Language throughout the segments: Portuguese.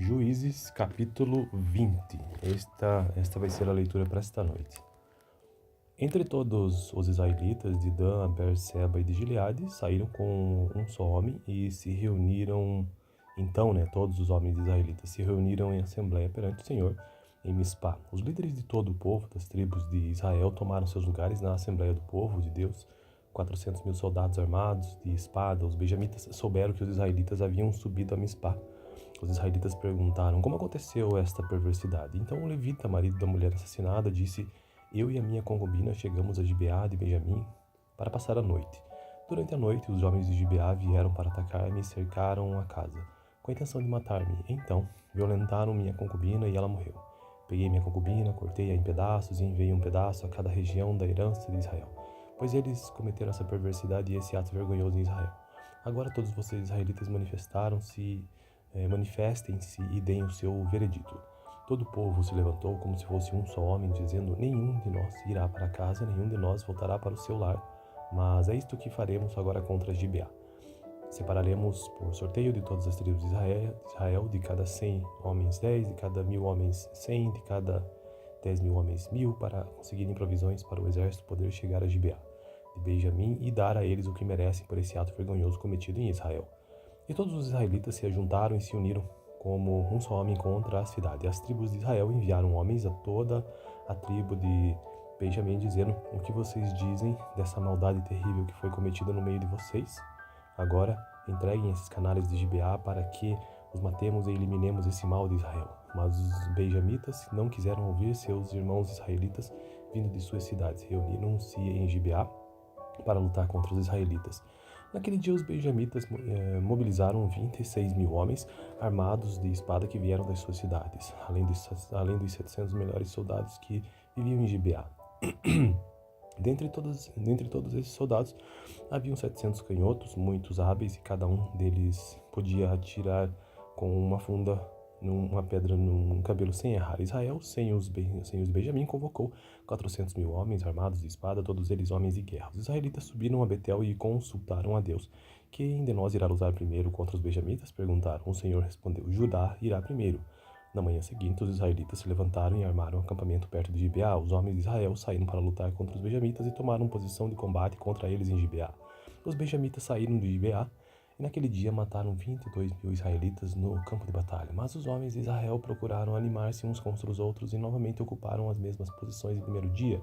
Juízes capítulo 20. Esta vai ser a leitura para esta noite. Entre todos os israelitas de Dan, Beerseba e de Gileade saíram com um só homem e se reuniram. Então, todos os homens israelitas se reuniram em assembleia perante o Senhor em Mispá. Os líderes de todo o povo das tribos de Israel tomaram seus lugares na assembleia do povo de Deus. 400.000 soldados armados de espada. Os benjamitas souberam que os israelitas haviam subido a Mispá. Os israelitas perguntaram: como aconteceu esta perversidade? Então o levita, marido da mulher assassinada, disse: eu e a minha concubina chegamos a Gibeá de Benjamim para passar a noite. Durante a noite, os homens de Gibeá vieram para atacar-me e cercaram a casa, com a intenção de matar-me. Então, violentaram minha concubina e ela morreu. Peguei minha concubina, cortei-a em pedaços e enviei um pedaço a cada região da herança de Israel, pois eles cometeram essa perversidade e esse ato vergonhoso em Israel. Agora todos vocês israelitas manifestem-se e deem o seu veredito. Todo o povo se levantou como se fosse um só homem, dizendo: nenhum de nós irá para casa, nenhum de nós voltará para o seu lar. Mas é isto que faremos agora contra Gibeá. Separaremos por sorteio de todas as tribos de Israel, de cada 100 homens 10, de cada 1.000 homens 100, de cada 10.000 homens 1.000, para conseguirem provisões para o exército poder chegar a Gibeá de Benjamim e dar a eles o que merecem por esse ato vergonhoso cometido em Israel. E todos os israelitas se ajuntaram e se uniram como um só homem contra a cidade. As tribos de Israel enviaram homens a toda a tribo de Benjamim, dizendo: o que vocês dizem dessa maldade terrível que foi cometida no meio de vocês? Agora entreguem esses canalhas de Gibeá para que os matemos e eliminemos esse mal de Israel. Mas os benjamitas não quiseram ouvir seus irmãos israelitas vindo de suas cidades. Reuniram-se em Gibeá para lutar contra os israelitas. Naquele dia os benjamitas mobilizaram 26.000 homens armados de espada que vieram das suas cidades, além dos 700 melhores soldados que viviam em Gibeá. Dentre todos esses soldados, haviam 700 canhotos, muitos hábeis, e cada um deles podia atirar com uma funda numa pedra num cabelo sem errar. Israel, sem os Benjamim, convocou 400.000 homens armados de espada, todos eles homens de guerra. Os israelitas subiram a Betel e consultaram a Deus. Quem de nós irá lutar primeiro contra os benjamitas? Perguntaram. O Senhor respondeu: Judá irá primeiro. Na manhã seguinte, os israelitas se levantaram e armaram um acampamento perto de Gibeá. Os homens de Israel saíram para lutar contra os benjamitas e tomaram posição de combate contra eles em Gibeá. Os benjamitas saíram de Gibeá e naquele dia mataram 22.000 israelitas no campo de batalha. Mas os homens de Israel procuraram animar-se uns contra os outros e novamente ocuparam as mesmas posições do primeiro dia.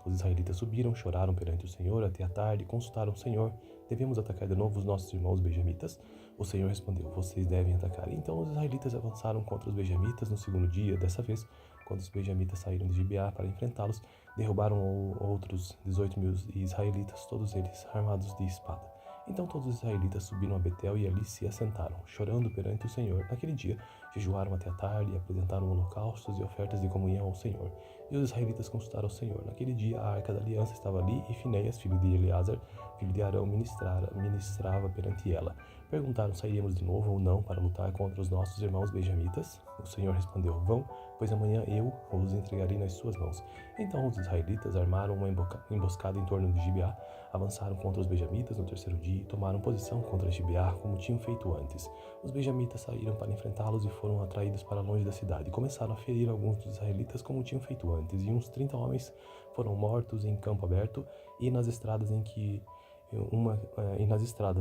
Os israelitas subiram, choraram perante o Senhor até a tarde e consultaram o Senhor: devemos atacar de novo os nossos irmãos benjamitas? O Senhor respondeu: vocês devem atacar. Então os israelitas avançaram contra os benjamitas no segundo dia. Dessa vez, quando os benjamitas saíram de Gibeá para enfrentá-los, derrubaram outros 18.000 israelitas, todos eles armados de espada. Então todos os israelitas subiram a Betel e ali se assentaram, chorando perante o Senhor. Naquele dia, jejuaram até a tarde e apresentaram holocaustos e ofertas de comunhão ao Senhor. E os israelitas consultaram ao Senhor. Naquele dia, a arca da aliança estava ali e Finéias, filho de Eleazar, filho de Arão, ministrava perante ela. Perguntaram: sairíamos de novo ou não para lutar contra os nossos irmãos benjamitas? O Senhor respondeu: vão, pois amanhã eu os entregarei nas suas mãos. Então os israelitas armaram uma emboscada em torno de Gibeá, avançaram contra os benjamitas no terceiro dia e tomaram posição contra Gibeá, como tinham feito antes. Os benjamitas saíram para enfrentá-los e foram atraídos para longe da cidade. Começaram a ferir alguns dos israelitas como tinham feito antes, e uns 30 homens foram mortos em campo aberto e nas estradas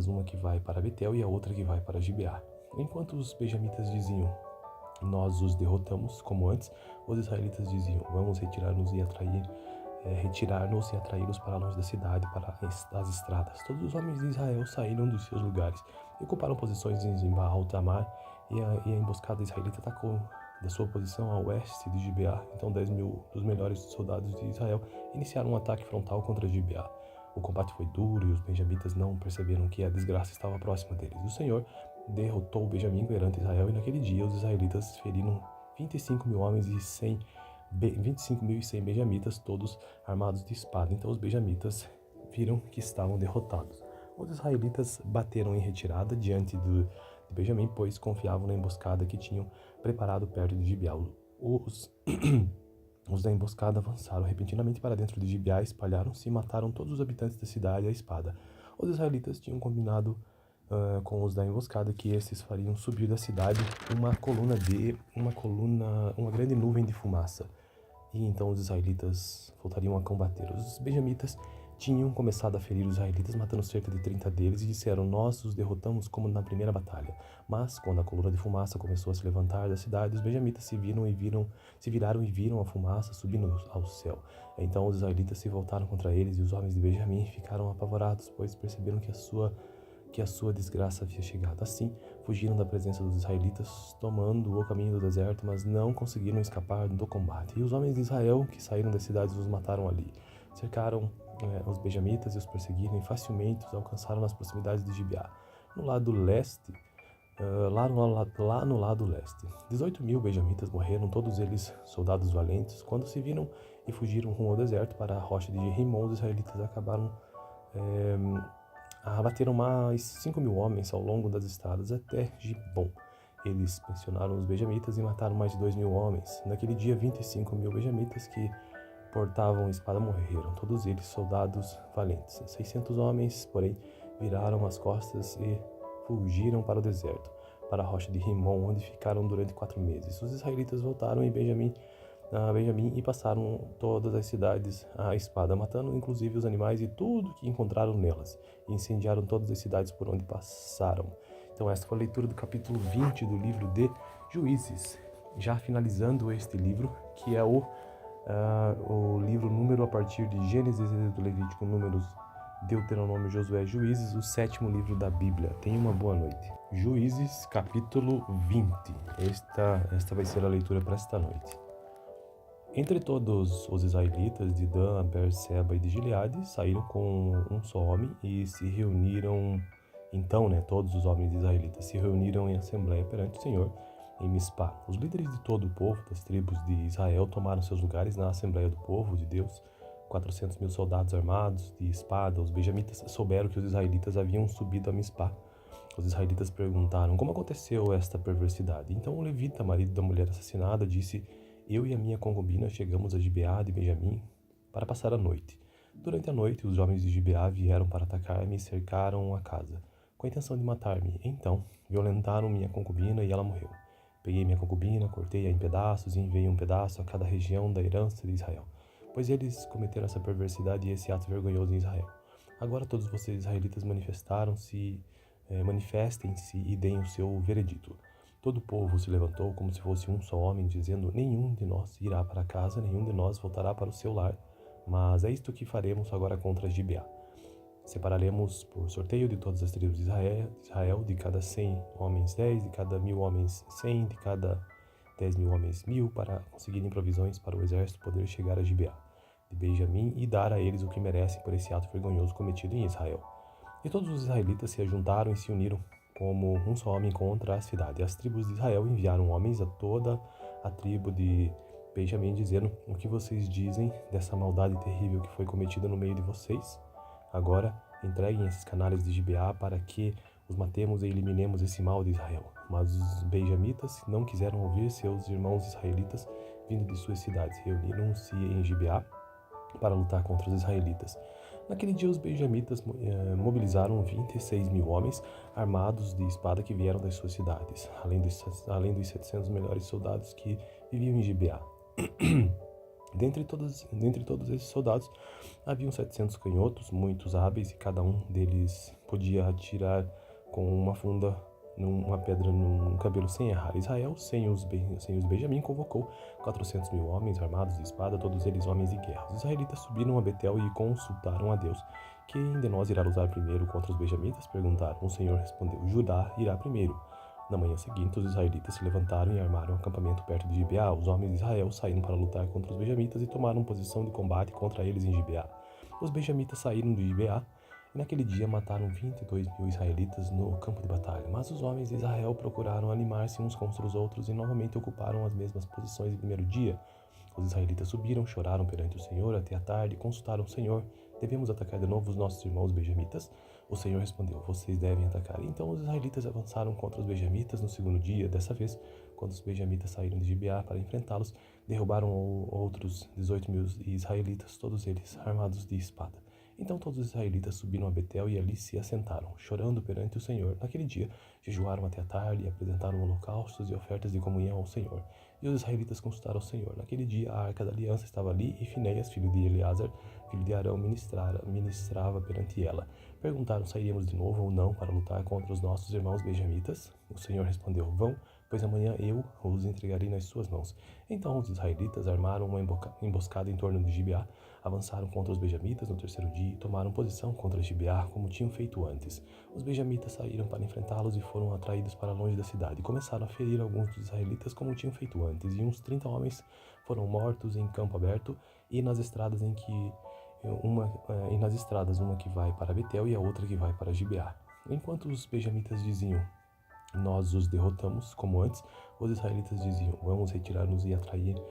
uma que vai para Betel e a outra que vai para Gibeá. Enquanto os benjamitas diziam: nós os derrotamos como antes, os israelitas diziam: vamos retirar-nos e atraí-los para longe da cidade, para as estradas. Todos os homens de Israel saíram dos seus lugares e ocuparam posições em Baal-Tamar, e a emboscada israelita atacou da sua posição a oeste de Gibeá. Então 10.000 dos melhores soldados de Israel iniciaram um ataque frontal contra Gibeá. O combate foi duro e os benjamitas não perceberam que a desgraça estava próxima deles. O Senhor derrotou o Benjamim perante Israel, e naquele dia os israelitas feriram 25.000 homens e 25.100 benjamitas, todos armados de espada. Então os benjamitas viram que estavam derrotados. Os israelitas bateram em retirada diante de Benjamim, pois confiavam na emboscada que tinham preparado perto de Gibeá. Os da emboscada avançaram repentinamente para dentro de Gibeá, espalharam-se e mataram todos os habitantes da cidade à espada. Os israelitas tinham combinado com os da emboscada, que esses fariam subir da cidade uma grande nuvem de fumaça. E então os israelitas voltariam a combater. Os benjamitas tinham começado a ferir os israelitas, matando cerca de 30 deles, e disseram: nós os derrotamos como na primeira batalha. Mas, quando a coluna de fumaça começou a se levantar da cidade, os benjamitas se viraram e viram a fumaça subindo ao céu. Então os israelitas se voltaram contra eles, e os homens de Benjamim ficaram apavorados, pois perceberam que a sua desgraça havia chegado. Assim, fugiram da presença dos israelitas, tomando o caminho do deserto, mas não conseguiram escapar do combate. E os homens de Israel, que saíram das cidades, os mataram ali. Cercaram os benjamitas e os perseguiram, e facilmente os alcançaram nas proximidades de Gibeá. No lado leste, lá no lado leste, 18.000 benjamitas morreram, todos eles soldados valentes. Quando se viram e fugiram rumo ao deserto para a rocha de Rimon, os israelitas abateram mais 5.000 homens ao longo das estradas até Gibom. Eles pressionaram os benjamitas e mataram mais de 2.000 homens. Naquele dia, 25.000 benjamitas que portavam espada morreram, todos eles soldados valentes. 600 homens, porém, viraram as costas e fugiram para o deserto, para a rocha de Rimon, onde ficaram durante 4 meses. Os israelitas voltaram a Benjamim e passaram todas as cidades à espada, matando inclusive os animais e tudo que encontraram nelas, e incendiaram todas as cidades por onde passaram. Então esta foi a leitura do capítulo 20 do livro de Juízes. Já finalizando este livro, que é o livro número a partir de Gênesis, Êxodo, Levítico, Números, Deuteronômio, Josué, Juízes, o 7º livro da Bíblia. Tenha uma boa noite. Juízes, capítulo 20. Esta vai ser a leitura para esta noite. Entre todos os israelitas de Dan, Beerseba e de Gileade, saíram com um só homem e se reuniram. Então, todos os homens israelitas se reuniram em assembleia perante o Senhor em Mispá. Os líderes de todo o povo das tribos de Israel tomaram seus lugares na assembleia do povo de Deus. 400.000 soldados armados de espada. Os benjamitas souberam que os israelitas haviam subido a Mispá. Os israelitas perguntaram: como aconteceu esta perversidade? Então o levita, marido da mulher assassinada, disse: eu e a minha concubina chegamos a Gibeá de Benjamim para passar a noite. Durante a noite, os homens de Gibeá vieram para atacar-me e cercaram a casa, com a intenção de matar-me. Então, violentaram minha concubina e ela morreu. Peguei minha concubina, cortei-a em pedaços e enviei um pedaço a cada região da herança de Israel, pois eles cometeram essa perversidade e esse ato vergonhoso em Israel. Agora todos vocês israelitas manifestem-se e deem o seu veredito. Todo o povo se levantou como se fosse um só homem, dizendo: nenhum de nós irá para casa, nenhum de nós voltará para o seu lar. Mas é isto que faremos agora contra Gibeá. Separaremos por sorteio de todas as tribos de Israel, de cada 100 homens 10, de cada 1.000 homens 100, de cada 10.000 homens 1.000, para conseguirem provisões para o exército poder chegar a Gibeá de Benjamim e dar a eles o que merecem por esse ato vergonhoso cometido em Israel. E todos os israelitas se ajuntaram e se uniram como um só homem contra a cidade. As tribos de Israel enviaram homens a toda a tribo de Benjamim, dizendo: o que vocês dizem dessa maldade terrível que foi cometida no meio de vocês? Agora entreguem esses canalhas de Gibeá para que os matemos e eliminemos esse mal de Israel. Mas os benjamitas não quiseram ouvir seus irmãos israelitas vindo de suas cidades. Reuniram-se em Gibeá para lutar contra os israelitas. Naquele dia, os benjamitas mobilizaram 26.000 homens armados de espada que vieram das suas cidades, além dos 700 melhores soldados que viviam em Gibeá. Dentre todos esses soldados, haviam 700 canhotos, muitos hábeis, e cada um deles podia atirar com uma funda uma pedra num cabelo sem errar. Israel, sem os Benjamim, convocou 400.000 homens armados de espada, todos eles homens de guerra. Os israelitas subiram a Betel e consultaram a Deus. Quem de nós irá lutar primeiro contra os benjamitas? Perguntaram. O Senhor respondeu: Judá irá primeiro. Na manhã seguinte, os israelitas se levantaram e armaram um acampamento perto de Gibeá. Os homens de Israel saíram para lutar contra os benjamitas e tomaram posição de combate contra eles em Gibeá. Os benjamitas saíram de Gibeá e naquele dia mataram 22.000 israelitas no campo de batalha. Mas os homens de Israel procuraram animar-se uns contra os outros e novamente ocuparam as mesmas posições do primeiro dia. Os israelitas subiram, choraram perante o Senhor até a tarde e consultaram o Senhor: devemos atacar de novo os nossos irmãos benjamitas? O Senhor respondeu: vocês devem atacar. Então os israelitas avançaram contra os benjamitas no segundo dia. Dessa vez, quando os benjamitas saíram de Gibeá para enfrentá-los, derrubaram outros 18.000 israelitas, todos eles armados de espada. Então todos os israelitas subiram a Betel e ali se assentaram, chorando perante o Senhor. Naquele dia, jejuaram até a tarde e apresentaram holocaustos e ofertas de comunhão ao Senhor. E os israelitas consultaram ao Senhor. Naquele dia, a arca da aliança estava ali e Finéias, filho de Eleazar, filho de Arão, ministrava perante ela. Perguntaram: sairíamos de novo ou não para lutar contra os nossos irmãos benjamitas? O Senhor respondeu: vão, pois amanhã eu os entregarei nas suas mãos. Então os israelitas armaram uma emboscada em torno de Gibeá, avançaram contra os benjamitas no terceiro dia e tomaram posição contra Gibeá, como tinham feito antes. Os benjamitas saíram para enfrentá-los e foram atraídos para longe da cidade. Começaram a ferir alguns dos israelitas como tinham feito antes, e uns 30 homens foram mortos em campo aberto e nas estradas uma que vai para Betel e a outra que vai para Gibeá. Enquanto os benjamitas diziam: nós os derrotamos, como antes, os israelitas diziam: vamos retirar-nos e atraí-los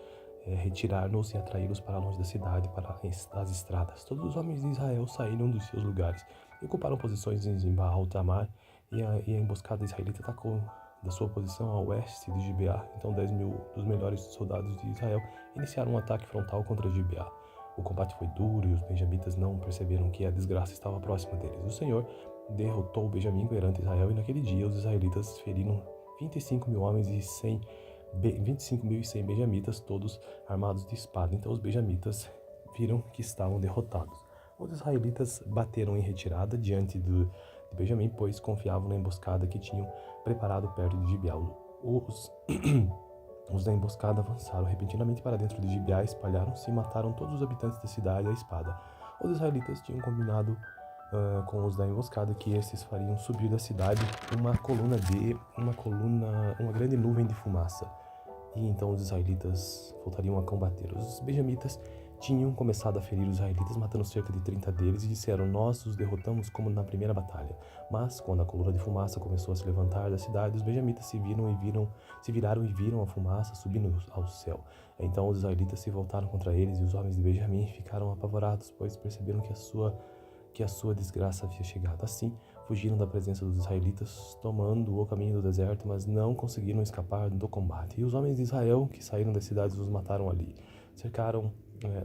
para longe da cidade, para as estradas. Todos os homens de Israel saíram dos seus lugares e ocuparam posições em Baal-Tamar, e a emboscada israelita atacou da sua posição a oeste de Gibeá. Então 10.000 dos melhores soldados de Israel iniciaram um ataque frontal contra Gibeá. O combate foi duro e os benjamitas não perceberam que a desgraça estava próxima deles. O Senhor derrotou Benjamim perante Israel, e naquele dia os israelitas feriram 25.000 homens e 25.100 benjamitas, todos armados de espada. Então os benjamitas viram que estavam derrotados. Os israelitas bateram em retirada diante de Benjamim, pois confiavam na emboscada que tinham preparado perto de Gibeá. Os da emboscada avançaram repentinamente para dentro de Gibeá, espalharam-se e mataram todos os habitantes da cidade à espada. Os israelitas tinham combinado com os da emboscada que esses fariam subir da cidade uma grande nuvem de fumaça. E então os israelitas voltariam a combater. Os benjamitas tinham começado a ferir os israelitas, matando cerca de 30 deles, e disseram: nós os derrotamos como na primeira batalha. Mas quando a coluna de fumaça começou a se levantar da cidade, os benjamitas se viraram e viram a fumaça subindo ao céu. Então os israelitas se voltaram contra eles, e os homens de Benjamim ficaram apavorados, pois perceberam que a sua desgraça havia chegado. Assim, fugiram da presença dos israelitas, tomando o caminho do deserto, mas não conseguiram escapar do combate. E os homens de Israel, que saíram das cidades, os mataram ali. Cercaram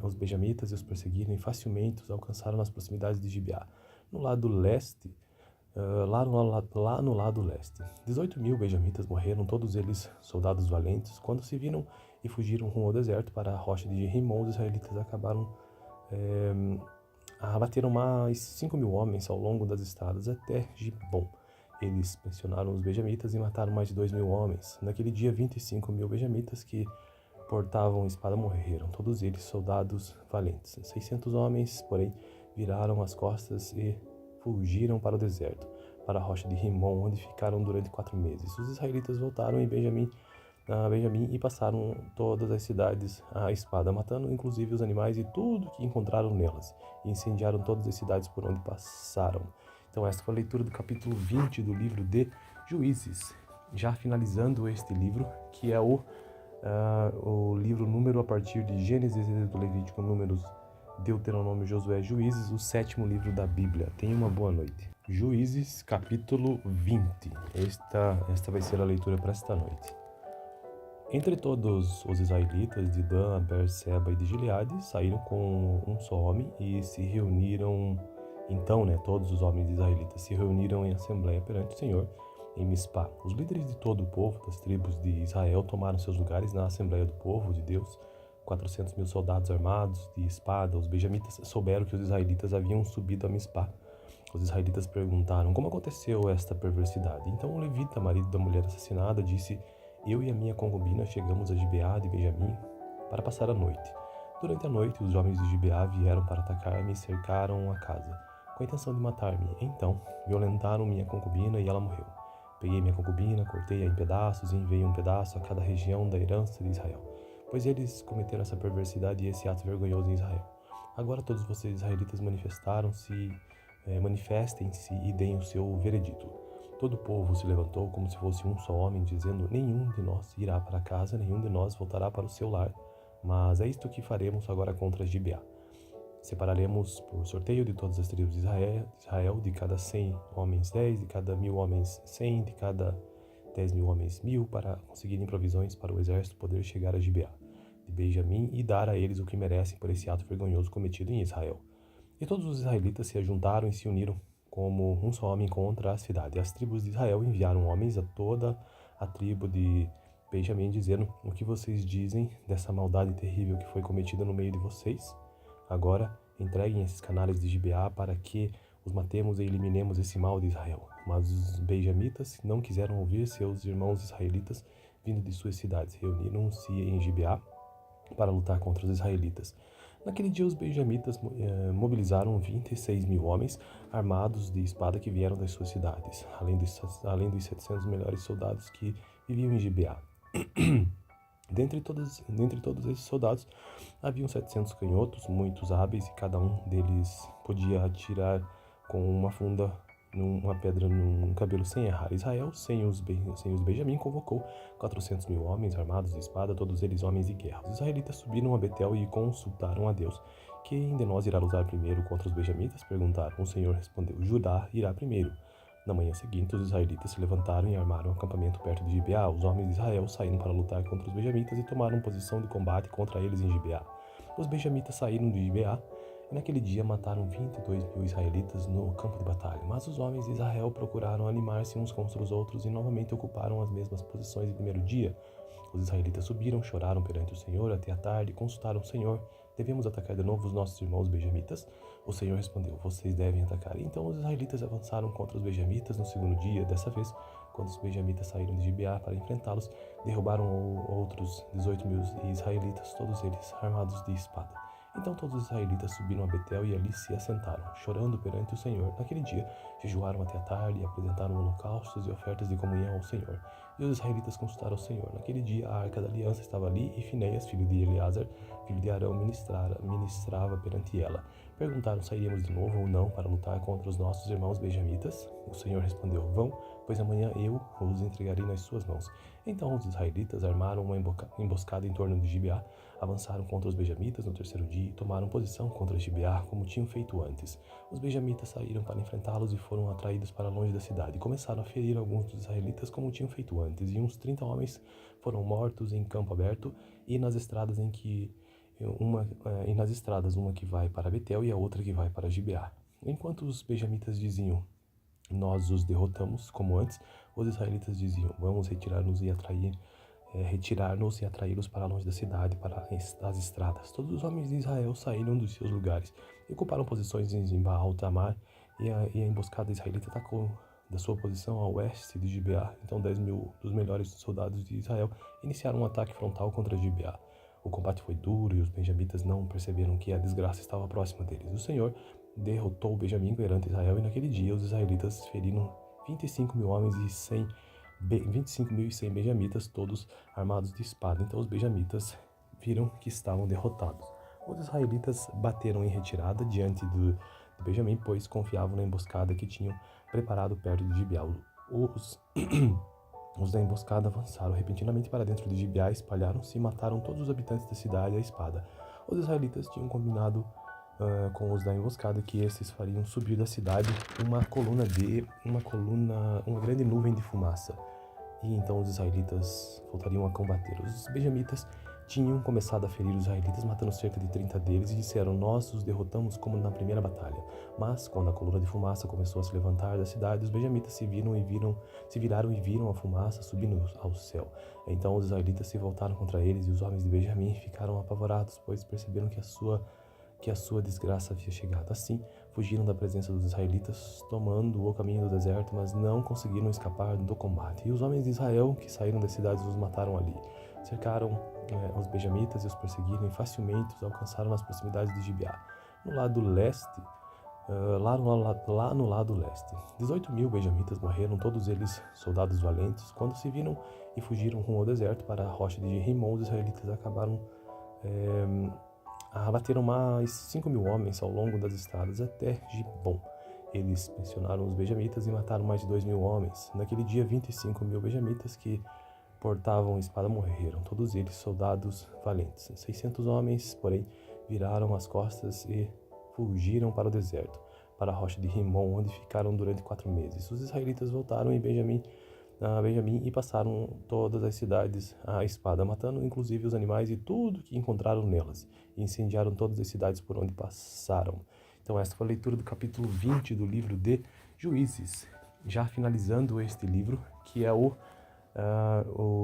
os benjamitas e os perseguiram, e facilmente os alcançaram nas proximidades de Gibeá. No lado leste, lá no lado leste, 18.000 benjamitas morreram, todos eles soldados valentes. Quando se viram e fugiram rumo ao deserto para a rocha de Rimon, os israelitas abateram mais 5.000 homens ao longo das estradas até Gibom. Eles pressionaram os benjamitas e mataram mais de 2.000 homens. Naquele dia, 25.000 benjamitas que portavam espada morreram, todos eles soldados valentes. 600 homens, porém, viraram as costas e fugiram para o deserto, para a rocha de Rimon, onde ficaram durante 4 meses. Os israelitas voltaram a Benjamim e passaram todas as cidades à espada, matando inclusive os animais e tudo que encontraram nelas, e incendiaram todas as cidades por onde passaram. Então esta foi a leitura do capítulo 20 do livro de Juízes. Já finalizando este livro, que é o livro número a partir de Gênesis, Êxodo, Levítico, Números, Deuteronômio, Josué, Juízes, o 7º livro da Bíblia. Tenha uma boa noite. Juízes, capítulo 20. Esta vai ser a leitura para esta noite. Entre todos os israelitas de Dan, Beerseba e de Gileade, saíram com um só homem e se reuniram. Então, todos os homens israelitas se reuniram em assembleia perante o Senhor em Mispá. Os líderes de todo o povo das tribos de Israel tomaram seus lugares na assembleia do povo de Deus. 400.000 soldados armados de espada. Os benjamitas souberam que os israelitas haviam subido a Mispá. Os israelitas perguntaram: como aconteceu esta perversidade? Então o levita, marido da mulher assassinada, disse: eu e a minha concubina chegamos a Gibeá de Benjamim para passar a noite. Durante a noite, os homens de Gibeá vieram para atacar-me e cercaram a casa, com a intenção de matar-me. Então, violentaram minha concubina e ela morreu. Peguei minha concubina, cortei-a em pedaços e enviei um pedaço a cada região da herança de Israel, pois eles cometeram essa perversidade e esse ato vergonhoso em Israel. Agora todos vocês israelitas manifestem-se e deem o seu veredito. Todo o povo se levantou como se fosse um só homem, dizendo: nenhum de nós irá para casa, nenhum de nós voltará para o seu lar. Mas é isto que faremos agora contra Gibeá. Separaremos por sorteio de todas as tribos de Israel, de cada 100 homens 10, de cada 1.000 homens 100, de cada 10.000 homens 1.000, para conseguirem provisões para o exército poder chegar a Gibeá de Benjamim e dar a eles o que merecem por esse ato vergonhoso cometido em Israel. E todos os israelitas se ajuntaram e se uniram como um só homem contra a cidade. E as tribos de Israel enviaram homens a toda a tribo de Benjamim, dizendo: o que vocês dizem dessa maldade terrível que foi cometida no meio de vocês? Agora entreguem esses canalhas de Gibeá para que os matemos e eliminemos esse mal de Israel. Mas os benjamitas não quiseram ouvir seus irmãos israelitas vindo de suas cidades. Reuniram-se em Gibeá para lutar contra os israelitas. Naquele dia, os benjamitas mobilizaram 26 mil homens armados de espada que vieram das suas cidades, além dos 700 melhores soldados que viviam em Gibeá. Dentre todos esses soldados, haviam 700 canhotos, muitos hábeis, e cada um deles podia atirar com uma funda, uma pedra num cabelo sem errar. Israel, sem os Benjamim, convocou 400 mil homens armados de espada, todos eles homens de guerra. Os israelitas subiram a Betel e consultaram a Deus. Quem de nós irá lutar primeiro contra os benjamitas? Perguntaram. O Senhor respondeu: Judá irá primeiro. Na manhã seguinte, os israelitas se levantaram e armaram um acampamento perto de Gibeá. Os homens de Israel saíram para lutar contra os benjamitas e tomaram posição de combate contra eles em Gibeá. Os benjamitas saíram de Gibeá e naquele dia mataram 22 mil israelitas no campo de batalha. Mas os homens de Israel procuraram animar-se uns contra os outros e novamente ocuparam as mesmas posições do primeiro dia. Os israelitas subiram, choraram perante o Senhor até a tarde e consultaram o Senhor: devemos atacar de novo os nossos irmãos benjamitas? O Senhor respondeu: vocês devem atacar. Então os israelitas avançaram contra os benjamitas no segundo dia. Dessa vez, quando os benjamitas saíram de Gibeá para enfrentá-los, derrubaram outros 18 mil israelitas, todos eles armados de espada. Então todos os israelitas subiram a Betel e ali se assentaram, chorando perante o Senhor. Naquele dia, jejuaram até a tarde e apresentaram holocaustos e ofertas de comunhão ao Senhor. E os israelitas consultaram o Senhor. Naquele dia, a arca da aliança estava ali e Finéias, filho de Eleazar, filho de Arão, ministrava perante ela. Perguntaram: sairíamos de novo ou não para lutar contra os nossos irmãos benjamitas? O Senhor respondeu: vão, pois amanhã eu os entregarei nas suas mãos. Então os israelitas armaram uma emboscada em torno de Gibeá, avançaram contra os benjamitas no terceiro dia e tomaram posição contra Gibeá, como tinham feito antes. Os benjamitas saíram para enfrentá-los e foram atraídos para longe da cidade. Começaram a ferir alguns dos israelitas como tinham feito antes, e uns 30 homens foram mortos em campo aberto e nas estradas uma que vai para Betel e a outra que vai para Gibeá. Enquanto os benjamitas diziam: nós os derrotamos como antes, os israelitas diziam: vamos retirar-nos e atraí-los para longe da cidade, para as estradas. Todos os homens de Israel saíram dos seus lugares e ocuparam posições em Zimbaal, Tamar, e a emboscada israelita atacou da sua posição a oeste de Gibeá. Então 10 mil dos melhores soldados de Israel iniciaram um ataque frontal contra Gibeá. O combate foi duro e os benjamitas não perceberam que a desgraça estava próxima deles. O Senhor derrotou o Benjamim perante Israel, e naquele dia os israelitas feriram 25 mil homens e 25.100 benjamitas, todos armados de espada. Então os benjamitas viram que estavam derrotados. Os israelitas bateram em retirada diante de Benjamim, pois confiavam na emboscada que tinham preparado perto de Gibeá. Os da emboscada avançaram repentinamente para dentro de Gibeá, espalharam-se e mataram todos os habitantes da cidade à espada. Os israelitas tinham combinado com os da emboscada que esses fariam subir da cidade uma grande nuvem de fumaça. E então os israelitas voltariam a combater. Os benjamitas tinham começado a ferir os israelitas, matando cerca de 30 deles, e disseram: nós os derrotamos como na primeira batalha. Mas quando a coluna de fumaça começou a se levantar da cidade, os benjamitas se viraram e viram a fumaça subindo ao céu. Então os israelitas se voltaram contra eles, e os homens de Benjamim ficaram apavorados, pois perceberam que a sua desgraça havia chegado. Assim, fugiram da presença dos israelitas, tomando o caminho do deserto, mas não conseguiram escapar do combate. E os homens de Israel, que saíram das cidades, os mataram ali. Cercaram os benjamitas e os perseguiram, e facilmente os alcançaram nas proximidades de Gibeá. No lado leste, lá no lado leste, 18 mil benjamitas morreram, todos eles soldados valentes. Quando se viram e fugiram rumo ao deserto para a rocha de Rimon, os israelitas abateram mais 5 mil homens ao longo das estradas até Gibom. Eles pressionaram os benjamitas e mataram mais de 2 mil homens. Naquele dia, 25 mil benjamitas que portavam espada morreram, todos eles soldados valentes. 600 homens, porém, viraram as costas e fugiram para o deserto, para a rocha de Rimon, onde ficaram durante 4 meses. Os israelitas voltaram a Benjamim e passaram todas as cidades à espada, matando inclusive os animais e tudo que encontraram nelas, e incendiaram todas as cidades por onde passaram. Então essa foi a leitura do capítulo 20 do livro de Juízes. Já finalizando este livro, que é o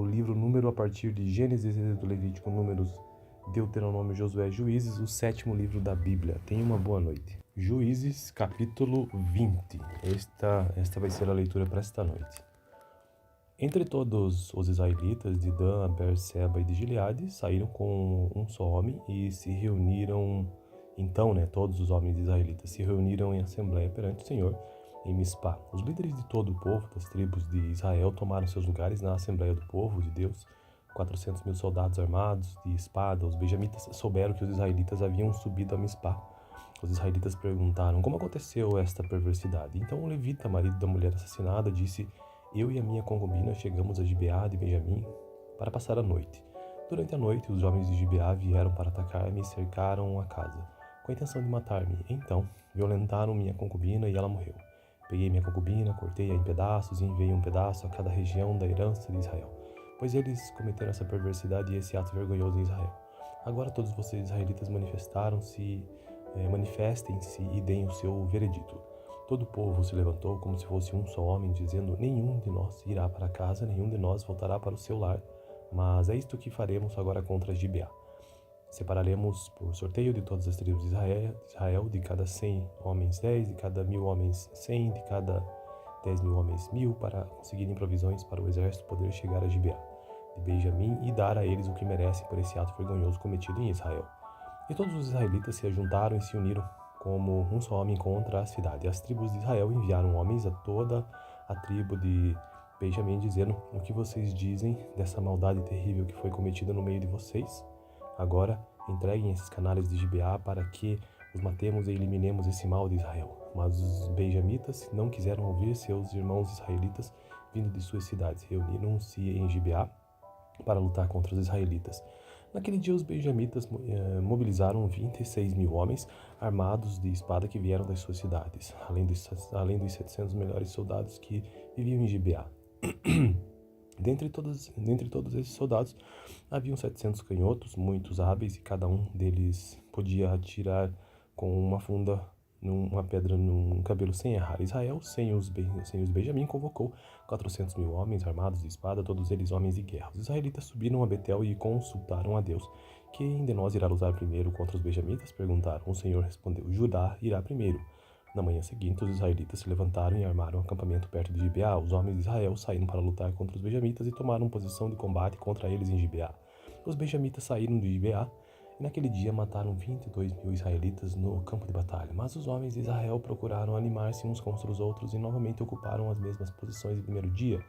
livro número a partir de Gênesis, Êxodo, Levítico, Números, Deuteronômio, Josué, Juízes, o 7º livro da Bíblia. Tenha uma boa noite. Juízes, capítulo 20. Esta vai ser a leitura para esta noite. Entre todos os israelitas de Dan, Beerseba e de Gileade, saíram com um só homem e se reuniram. Então, todos os homens israelitas se reuniram em assembleia perante o Senhor em Mispá. Os líderes de todo o povo das tribos de Israel tomaram seus lugares na assembleia do povo de Deus. 400.000 soldados armados de espada. Os benjamitas souberam que os israelitas haviam subido a Mispá. Os israelitas perguntaram: como aconteceu esta perversidade? Então o levita, marido da mulher assassinada, disse: eu e a minha concubina chegamos a Gibeá de Benjamim para passar a noite. Durante a noite, os homens de Gibeá vieram para atacar-me e cercaram a casa, com a intenção de matar-me. Então, violentaram minha concubina e ela morreu. Peguei minha concubina, cortei-a em pedaços e enviei um pedaço a cada região da herança de Israel, pois eles cometeram essa perversidade e esse ato vergonhoso em Israel. Agora todos vocês israelitas manifestem-se e deem o seu veredito. Todo o povo se levantou como se fosse um só homem, dizendo: nenhum de nós irá para casa, nenhum de nós voltará para o seu lar. Mas é isto que faremos agora contra Gibeá. Separaremos por sorteio de todas as tribos de Israel, de cada 100 homens 10, de cada 1.000 homens 100, de cada 10.000 homens 1.000, para conseguirem provisões para o exército poder chegar a Gibeá de Benjamim e dar a eles o que merecem por esse ato vergonhoso cometido em Israel. E todos os israelitas se ajuntaram e se uniram como um só homem contra a cidade. As tribos de Israel enviaram homens a toda a tribo de Benjamim, dizendo: o que vocês dizem dessa maldade terrível que foi cometida no meio de vocês? Agora entreguem esses canalhas de Gibeá para que os matemos e eliminemos esse mal de Israel. Mas os benjamitas não quiseram ouvir seus irmãos israelitas vindo de suas cidades. Reuniram-se em Gibeá para lutar contra os israelitas. Naquele dia, os benjamitas mobilizaram 26.000 homens armados de espada que vieram das suas cidades, além dos 700 melhores soldados que viviam em Gibeá. Dentre todos esses soldados, haviam 700 canhotos, muitos hábeis, e cada um deles podia atirar com uma funda uma pedra num cabelo sem errar. Israel, sem os Benjamim, convocou 400.000 homens armados de espada, todos eles homens de guerra. Os israelitas subiram a Betel e consultaram a Deus. Quem de nós irá lutar primeiro contra os benjamitas? Perguntaram. O Senhor respondeu: Judá irá primeiro. Na manhã seguinte, os israelitas se levantaram e armaram um acampamento perto de Gibeá. Os homens de Israel saíram para lutar contra os benjamitas e tomaram posição de combate contra eles em Gibeá. Os benjamitas saíram de Gibeá e naquele dia mataram 22.000 israelitas no campo de batalha. Mas os homens de Israel procuraram animar-se uns contra os outros e novamente ocuparam as mesmas posições do primeiro dia.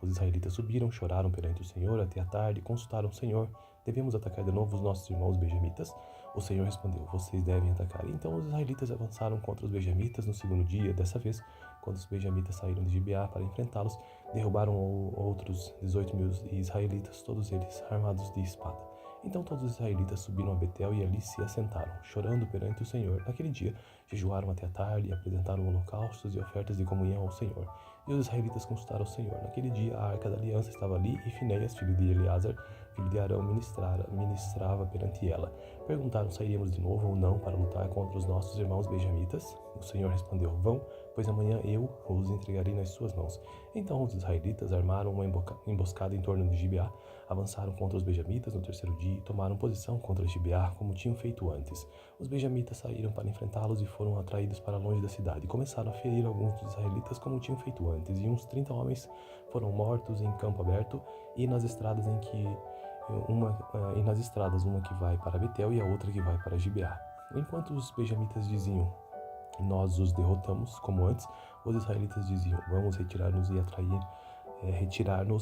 Os israelitas subiram, choraram perante o Senhor até a tarde e consultaram o Senhor: devemos atacar de novo os nossos irmãos benjamitas? O Senhor respondeu: vocês devem atacar. Então os israelitas avançaram contra os benjamitas no segundo dia. Dessa vez, quando os benjamitas saíram de Gibeá para enfrentá-los, derrubaram outros 18.000 israelitas, todos eles armados de espada. Então todos os israelitas subiram a Betel e ali se assentaram, chorando perante o Senhor. Naquele dia, jejuaram até a tarde e apresentaram holocaustos e ofertas de comunhão ao Senhor. E os israelitas consultaram o Senhor. Naquele dia, a arca da aliança estava ali e Finéias, filho de Eleazar, filho de Arão, ministrava perante ela. Perguntaram: sairemos de novo ou não para lutar contra os nossos irmãos benjamitas? O Senhor respondeu: vão, pois amanhã eu os entregarei nas suas mãos. Então os israelitas armaram uma emboscada em torno de Gibeá, avançaram contra os benjamitas no terceiro dia e tomaram posição contra Gibeá, como tinham feito antes. Os benjamitas saíram para enfrentá-los e foram atraídos para longe da cidade. Começaram a ferir alguns dos israelitas, como tinham feito antes, e uns 30 homens foram mortos em campo aberto e nas estradas uma que vai para Betel e a outra que vai para Gibeá. Enquanto os benjamitas diziam: nós os derrotamos, como antes, os israelitas diziam: vamos retirar-nos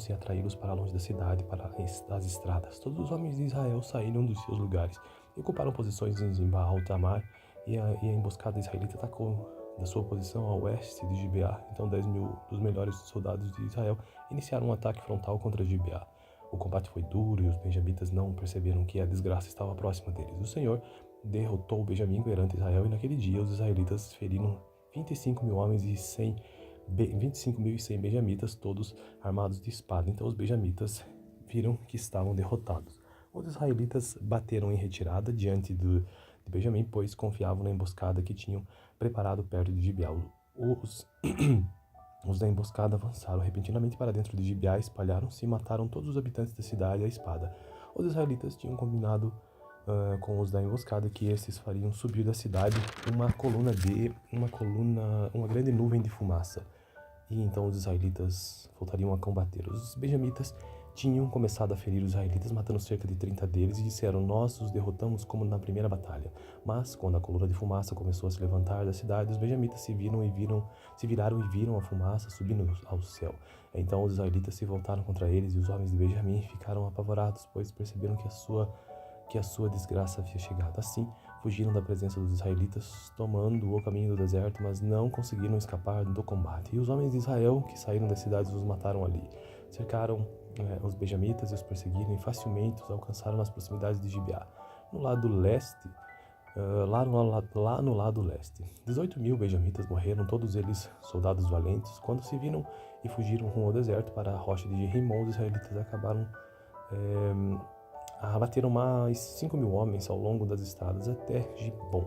e atraí-los para longe da cidade, para as estradas. Todos os homens de Israel saíram dos seus lugares e ocuparam posições em Baal Tamar, e a emboscada israelita atacou da sua posição a oeste de Gibeá. Então 10.000 dos melhores soldados de Israel iniciaram um ataque frontal contra Gibeá. O combate foi duro e os benjamitas não perceberam que a desgraça estava próxima deles. O Senhor derrotou Benjamim perante Israel, e naquele dia os israelitas feriram 25.000 homens e 25.100 benjamitas, todos armados de espada. Então os benjamitas viram que estavam derrotados. Os israelitas bateram em retirada diante de de Benjamim, pois confiavam na emboscada que tinham preparado perto de Gibeá. Os, os da emboscada avançaram repentinamente para dentro de Gibeá, espalharam-se e mataram todos os habitantes da cidade à espada. Os israelitas tinham combinado com os da emboscada que estes fariam subir da cidade uma grande nuvem de fumaça. E então os israelitas voltariam a combater. Os benjamitas tinham começado a ferir os israelitas, matando cerca de 30 deles, e disseram: nós os derrotamos como na primeira batalha. Mas, quando a coluna de fumaça começou a se levantar da cidade, os benjamitas se viraram e viram a fumaça subindo ao céu. Então os israelitas se voltaram contra eles, e os homens de Benjamim ficaram apavorados, pois perceberam que a sua desgraça havia chegado. Assim, fugiram da presença dos israelitas, tomando o caminho do deserto, mas não conseguiram escapar do combate. E os homens de Israel, que saíram das cidades, os mataram ali. Cercaram os benjamitas e os perseguiram, e facilmente os alcançaram nas proximidades de Gibeá. No lado leste, lá no lado leste, 18.000 benjamitas morreram, todos eles soldados valentes. Quando se viram e fugiram rumo ao deserto para a rocha de Rimon, os israelitas abateram mais 5.000 homens ao longo das estradas até Gibom.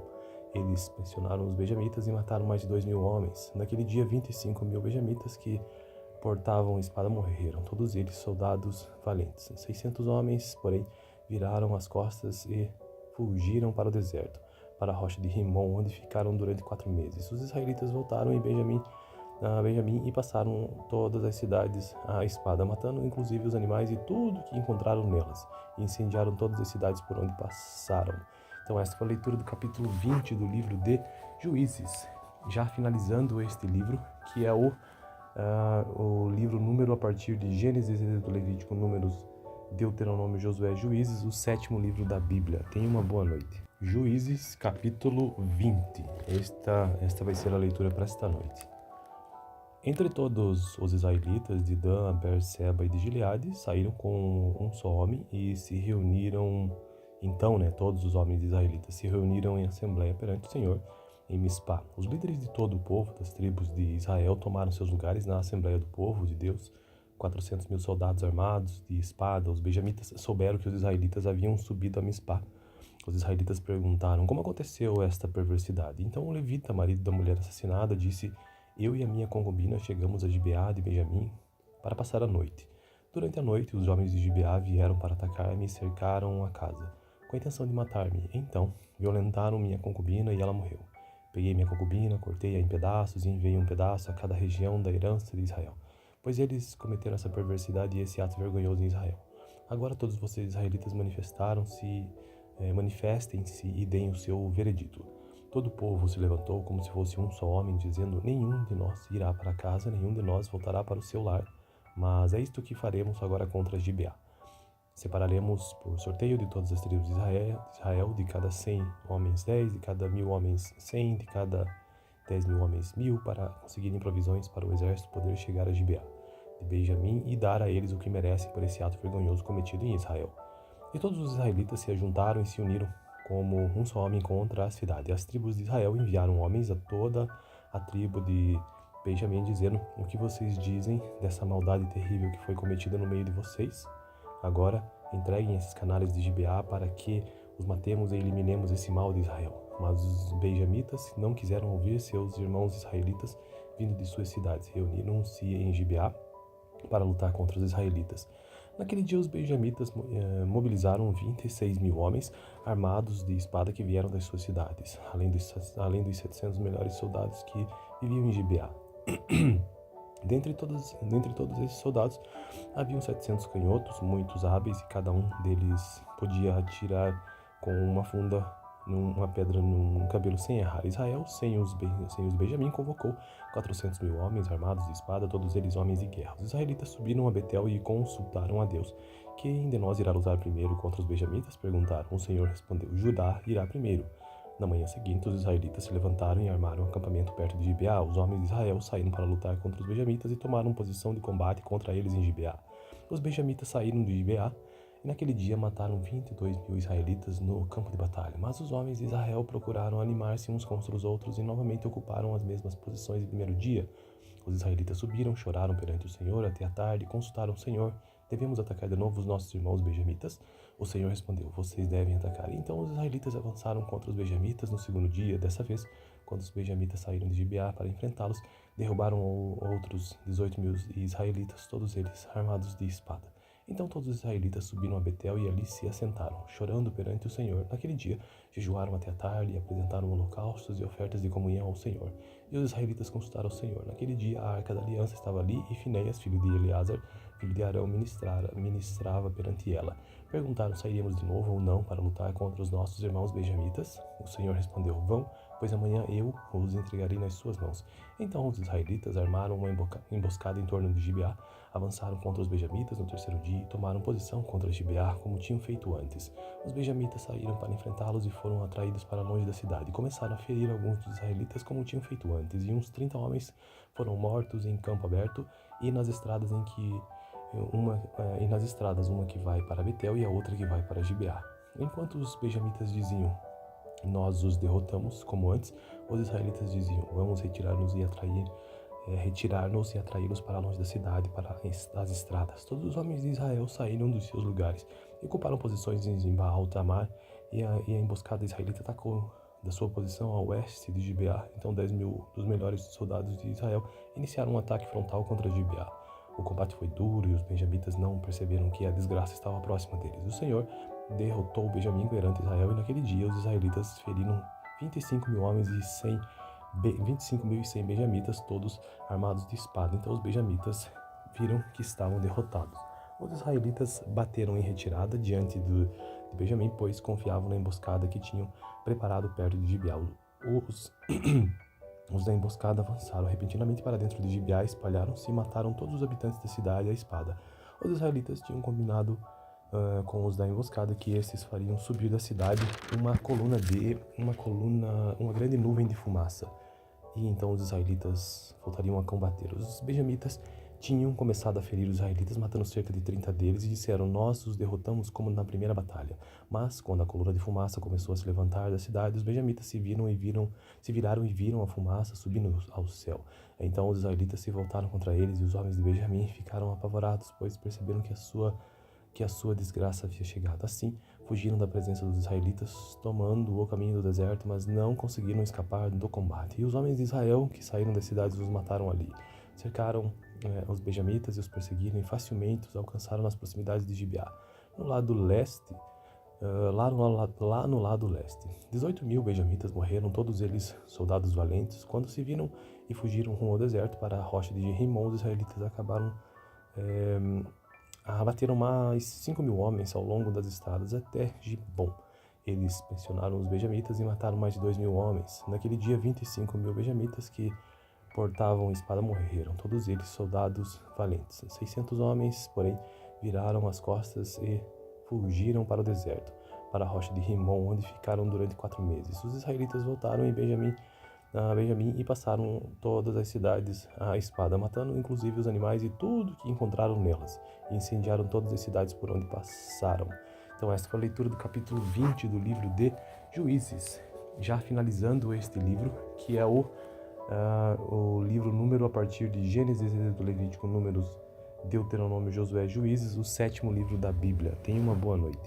Eles pressionaram os benjamitas e mataram mais de 2.000 homens. Naquele dia, 25.000 benjamitas que portavam espada morreram, todos eles soldados valentes. 600 homens, porém, viraram as costas e fugiram para o deserto, para a rocha de Rimon, onde ficaram durante 4 meses. Os israelitas voltaram a Benjamim e passaram todas as cidades à espada, matando inclusive os animais e tudo que encontraram nelas, e incendiaram todas as cidades por onde passaram. Então esta foi a leitura do capítulo 20 do livro de Juízes. Já finalizando este livro, que é o livro número a partir de Gênesis, Êxodo, Levítico, Números, Deuteronômio, Josué, Juízes, o 7º livro da Bíblia. Tenha uma boa noite. Juízes, capítulo 20. Esta vai ser a leitura para esta noite. Entre todos os israelitas de Dan, Beerseba e de Gileade, saíram com um só homem e se reuniram. Então, todos os homens israelitas se reuniram em assembleia perante o Senhor em Mispá. Os líderes de todo o povo das tribos de Israel tomaram seus lugares na assembleia do povo de Deus. 400.000 soldados armados de espada. Os benjamitas souberam que os israelitas haviam subido a Mispá. Os israelitas perguntaram: como aconteceu esta perversidade? Então o levita, marido da mulher assassinada, disse: eu e a minha concubina chegamos a Gibeá de Benjamim para passar a noite. Durante a noite, os homens de Gibeá vieram para atacar-me e cercaram a casa, com a intenção de matar-me. Então, violentaram minha concubina e ela morreu. Peguei minha concubina, cortei-a em pedaços e enviei um pedaço a cada região da herança de Israel, pois eles cometeram essa perversidade e esse ato vergonhoso em Israel. Agora todos vocês israelitas manifestem-se e deem o seu veredito. Todo o povo se levantou como se fosse um só homem, dizendo: nenhum de nós irá para casa, nenhum de nós voltará para o seu lar. Mas é isto que faremos agora contra Gibeá. Separaremos por sorteio de todas as tribos de Israel, de cada 100 homens 10, de cada 1.000 homens 100, de cada 10.000 homens 1.000, para conseguirem provisões para o exército poder chegar a Gibeá de Benjamim e dar a eles o que merecem por esse ato vergonhoso cometido em Israel. E todos os israelitas se ajuntaram e se uniram como um só homem contra a cidade. As tribos de Israel enviaram homens a toda a tribo de Benjamim, dizendo: o que vocês dizem dessa maldade terrível que foi cometida no meio de vocês? Agora entreguem esses canalhas de Gibeá para que os matemos e eliminemos esse mal de Israel. Mas os benjamitas não quiseram ouvir seus irmãos israelitas vindo de suas cidades. Reuniram-se em Gibeá para lutar contra os israelitas. Naquele dia, os benjamitas mobilizaram 26.000 homens armados de espada que vieram das suas cidades, além dos 700 melhores soldados que viviam em Gibeá. Dentre todos esses soldados, haviam 700 canhotos, muitos hábeis, e cada um deles podia atirar com uma funda uma pedra num cabelo sem errar. Israel, sem os Benjamim, convocou 400.000 homens armados de espada, todos eles homens de guerra. Os israelitas subiram a Betel e consultaram a Deus. Quem de nós irá lutar primeiro contra os benjamitas? Perguntaram. O Senhor respondeu: Judá irá primeiro. Na manhã seguinte, os israelitas se levantaram e armaram um acampamento perto de Gibeá. Os homens de Israel saíram para lutar contra os benjamitas e tomaram posição de combate contra eles em Gibeá. Os benjamitas saíram de Gibeá e naquele dia mataram 22.000 israelitas no campo de batalha. Mas os homens de Israel procuraram animar-se uns contra os outros e novamente ocuparam as mesmas posições do primeiro dia. Os israelitas subiram, choraram perante o Senhor até a tarde e consultaram o Senhor: devemos atacar de novo os nossos irmãos benjamitas? O Senhor respondeu: vocês devem atacar. Então os israelitas avançaram contra os benjamitas no segundo dia. Dessa vez, quando os benjamitas saíram de Gibeá para enfrentá-los, derrubaram outros 18.000 israelitas, todos eles armados de espada. Então todos os israelitas subiram a Betel e ali se assentaram, chorando perante o Senhor. Naquele dia, jejuaram até a tarde e apresentaram holocaustos e ofertas de comunhão ao Senhor. E os israelitas consultaram ao Senhor. Naquele dia, a arca da aliança estava ali e Finéias, filho de Eleazar, filho de Arão, ministrava perante ela. Perguntaram: sairíamos de novo ou não para lutar contra os nossos irmãos benjamitas? O Senhor respondeu: vão, pois amanhã eu os entregarei nas suas mãos. Então os israelitas armaram uma emboscada em torno de Gibeá, avançaram contra os benjamitas no terceiro dia e tomaram posição contra Gibeá, como tinham feito antes. Os benjamitas saíram para enfrentá-los e foram atraídos para longe da cidade. Começaram a ferir alguns dos israelitas, como tinham feito antes, e uns 30 homens foram mortos em campo aberto e nas estradas uma que vai para Betel e a outra que vai para Gibeá. Enquanto os benjamitas diziam: nós os derrotamos, como antes, os israelitas diziam: vamos retirar-nos e atraí-los para longe da cidade, para as estradas. Todos os homens de Israel saíram dos seus lugares e ocuparam posições em Baal-Tamar, e a emboscada israelita atacou da sua posição a oeste de Gibeá. Então 10.000 dos melhores soldados de Israel iniciaram um ataque frontal contra Gibeá. O combate foi duro e os benjamitas não perceberam que a desgraça estava próxima deles. O Senhor derrotou Benjamim perante Israel, e naquele dia os israelitas feriram 25.000 homens e 25.100 benjamitas, todos armados de espada. Então os benjamitas viram que estavam derrotados. Os israelitas bateram em retirada diante de Benjamim, pois confiavam na emboscada que tinham preparado perto de Gibeá. Os da emboscada avançaram repentinamente para dentro de Gibeá, espalharam-se e mataram todos os habitantes da cidade à espada. Os israelitas tinham combinado com os da emboscada que esses fariam subir da cidade uma grande nuvem de fumaça. E então os israelitas voltariam a combater. Os benjamitas tinham começado a ferir os israelitas, matando cerca de 30 deles, e disseram: nós os derrotamos como na primeira batalha. Mas quando a coluna de fumaça começou a se levantar da cidade, os benjamitas se viraram e viram a fumaça subindo ao céu. Então os israelitas se voltaram contra eles, e os homens de Benjamim ficaram apavorados, pois perceberam que a sua desgraça havia chegado. Assim, fugiram da presença dos israelitas, tomando o caminho do deserto, mas não conseguiram escapar do combate. E os homens de Israel, que saíram das cidades, os mataram ali. Cercaram os benjamitas e os perseguiram, e facilmente os alcançaram nas proximidades de Gibeá. No lado leste, lá no lado leste, 18.000 benjamitas morreram, todos eles soldados valentes. Quando se viram e fugiram rumo ao deserto para a rocha de Rimon, os israelitas abateram mais 5.000 homens ao longo das estradas até Gibom. Eles pressionaram os benjamitas e mataram mais de 2.000 homens. Naquele dia, 25.000 benjamitas que portavam espada morreram, todos eles soldados valentes. 600 homens, porém, viraram as costas e fugiram para o deserto, para a rocha de Rimon, onde ficaram durante 4 meses. Os israelitas voltaram a Benjamim e passaram todas as cidades à espada, matando inclusive os animais e tudo que encontraram nelas, e incendiaram todas as cidades por onde passaram. Então esta foi a leitura do capítulo 20 do livro de Juízes. Já finalizando este livro, que é o livro número a partir de Gênesis, do Levítico, Números, Deuteronômio, Josué, Juízes, o 7º livro da Bíblia. Tenha uma boa noite.